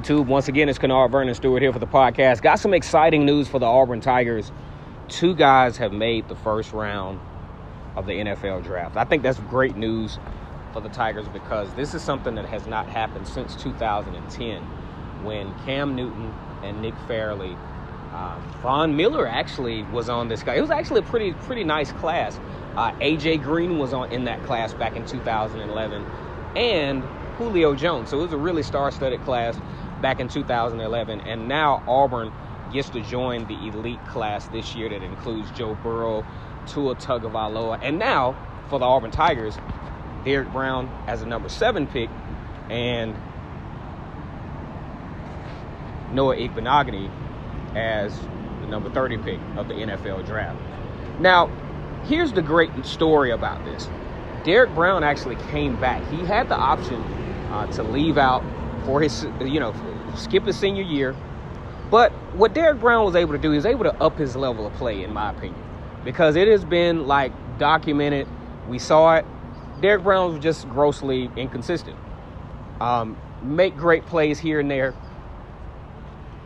YouTube? Once again, it's Kennard Vernon Stewart here for the podcast. Got some exciting news for the Auburn Tigers. Two guys have made the first round of the NFL draft. I think that's great news for the Tigers because this is something that has not happened since 2010 when Cam Newton and Nick Fairley, Von Miller actually was on this guy. It was actually a pretty nice class. AJ Green was in that class back in 2011, and Julio Jones. So it was a really star-studded class back in 2011, and now Auburn gets to join the elite class this year that includes Joe Burrow, Tua Tagovailoa, and now for the Auburn Tigers, Derrick Brown as a number 7 pick, and Noah Igbinoghene as the number 30 pick of the NFL draft. Now, here's the great story about this. Derrick Brown actually came back. He had the option to leave out for his, skip his senior year. But what Derrick Brown was able to do, he was able to up his level of play, in my opinion, because it has been documented. We saw it. Derrick Brown was just grossly inconsistent. Make great plays here and there.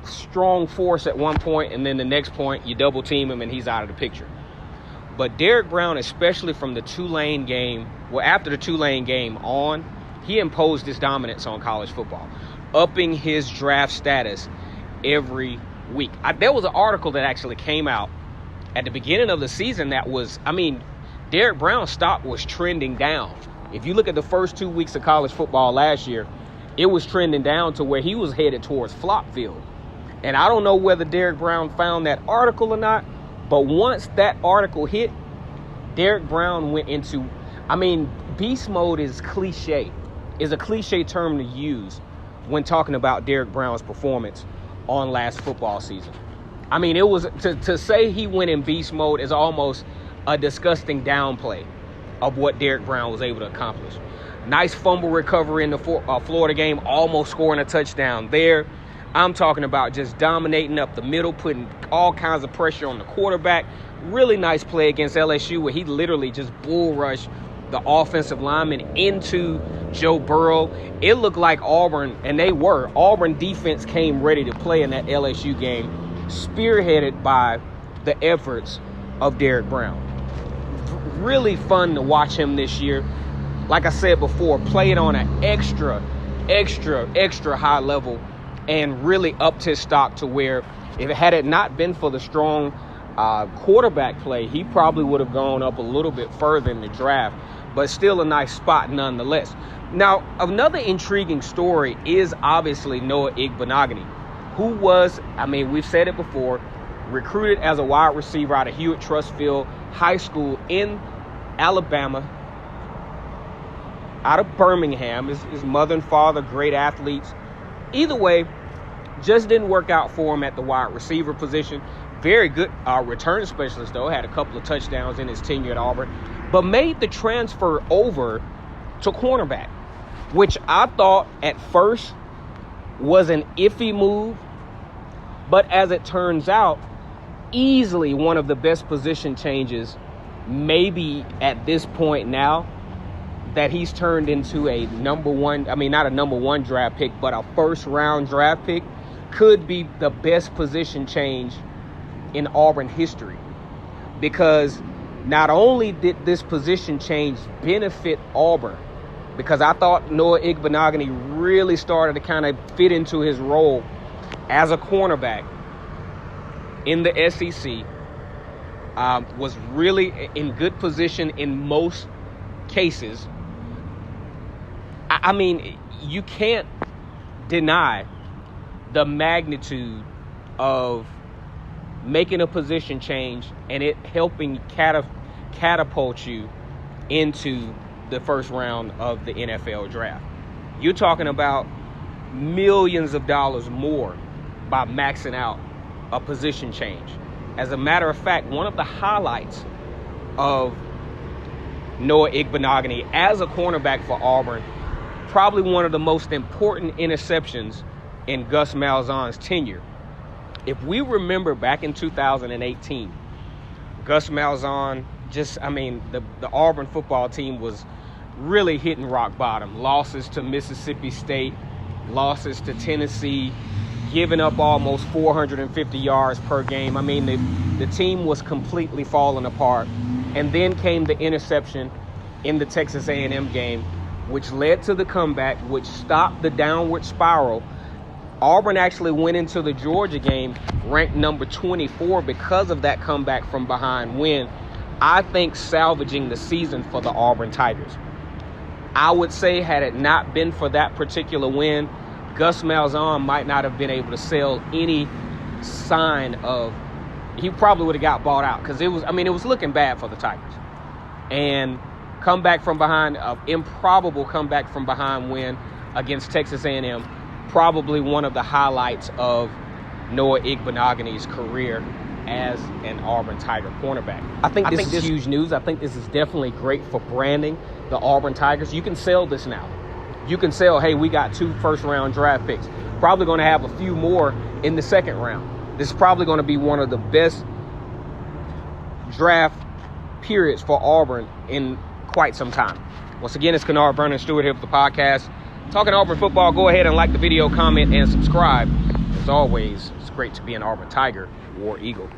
Strong force at one point, and then the next point you double team him and he's out of the picture. But Derrick Brown, especially from the Tulane game, after the Tulane game on, he imposed his dominance on college football, upping his draft status every week. There was an article that actually came out at the beginning of the season that was, Derrick Brown's stock was trending down. If you look at the first 2 weeks of college football last year, it was trending down to where he was headed towards flop field. And I don't know whether Derrick Brown found that article or not, but once that article hit, Derrick Brown went into, beast mode is a cliche term to use when talking about Derrick Brown's performance on last football season. It was, to say he went in beast mode is almost a disgusting downplay of what Derrick Brown was able to accomplish. Nice fumble recovery in the Florida game, almost scoring a touchdown there. I'm talking about just dominating up the middle, putting all kinds of pressure on the quarterback. Really nice play against LSU where he literally just bull rushed the offensive lineman into Joe Burrow. It looked like Auburn, and Auburn defense came ready to play in that LSU game, spearheaded by the efforts of Derrick Brown. Really fun to watch him this year. Like I said before, played on an extra high level and really upped his stock to where if it had not been for the strong quarterback play, he probably would have gone up a little bit further in the draft, but still a nice spot nonetheless. Now, another intriguing story is obviously Noah Igbinoghene, who was, we've said it before, recruited as a wide receiver out of Hewitt-Trussville High School in Alabama, out of Birmingham. His mother and father, great athletes. Either way, just didn't work out for him at the wide receiver position. Very good return specialist, though. Had a couple of touchdowns in his tenure at Auburn. But made the transfer over to cornerback, which I thought at first was an iffy move. But as it turns out, easily one of the best position changes maybe at this point now, that he's turned into a not a number one draft pick, but a first round draft pick. Could be the best position change in Auburn history, because not only did this position change benefit Auburn, because I thought Noah Igbinoghene really started to kind of fit into his role as a cornerback in the SEC, was really in good position in most cases. You can't deny the magnitude of making a position change and it helping catapult you into the first round of the NFL draft. You're talking about millions of dollars more by maxing out a position change. As a matter of fact, one of the highlights of Noah Igbinoghene as a cornerback for Auburn, probably one of the most important interceptions in Gus Malzahn's tenure. If we remember back in 2018, Gus Malzahn the Auburn football team was really hitting rock bottom. Losses to Mississippi State, losses to Tennessee, giving up almost 450 yards per game. I mean, the team was completely falling apart. And then came the interception in the Texas A&M game, which led to the comeback, which stopped the downward spiral. Auburn actually went into the Georgia game ranked number 24 because of that comeback from behind win. I think salvaging the season for the Auburn Tigers. I would say had it not been for that particular win, Gus Malzahn might not have been able to sell any sign of, he probably would have got bought out, because it was looking bad for the Tigers. And comeback from behind, improbable comeback from behind win against Texas A&M, probably one of the highlights of Noah Igbinoghene's career as an Auburn Tiger cornerback. I think this is huge news. I think this is definitely great for branding the Auburn Tigers. You can sell this now. You can sell, hey, we got 2 first-round draft picks. Probably going to have a few more in the second round. This is probably going to be one of the best draft periods for Auburn in quite some time. Once again, it's Kennard Vernon Stewart here with the podcast. Talking Auburn football, go ahead and like the video, comment, and subscribe. As always, it's great to be an Auburn Tiger, War Eagle.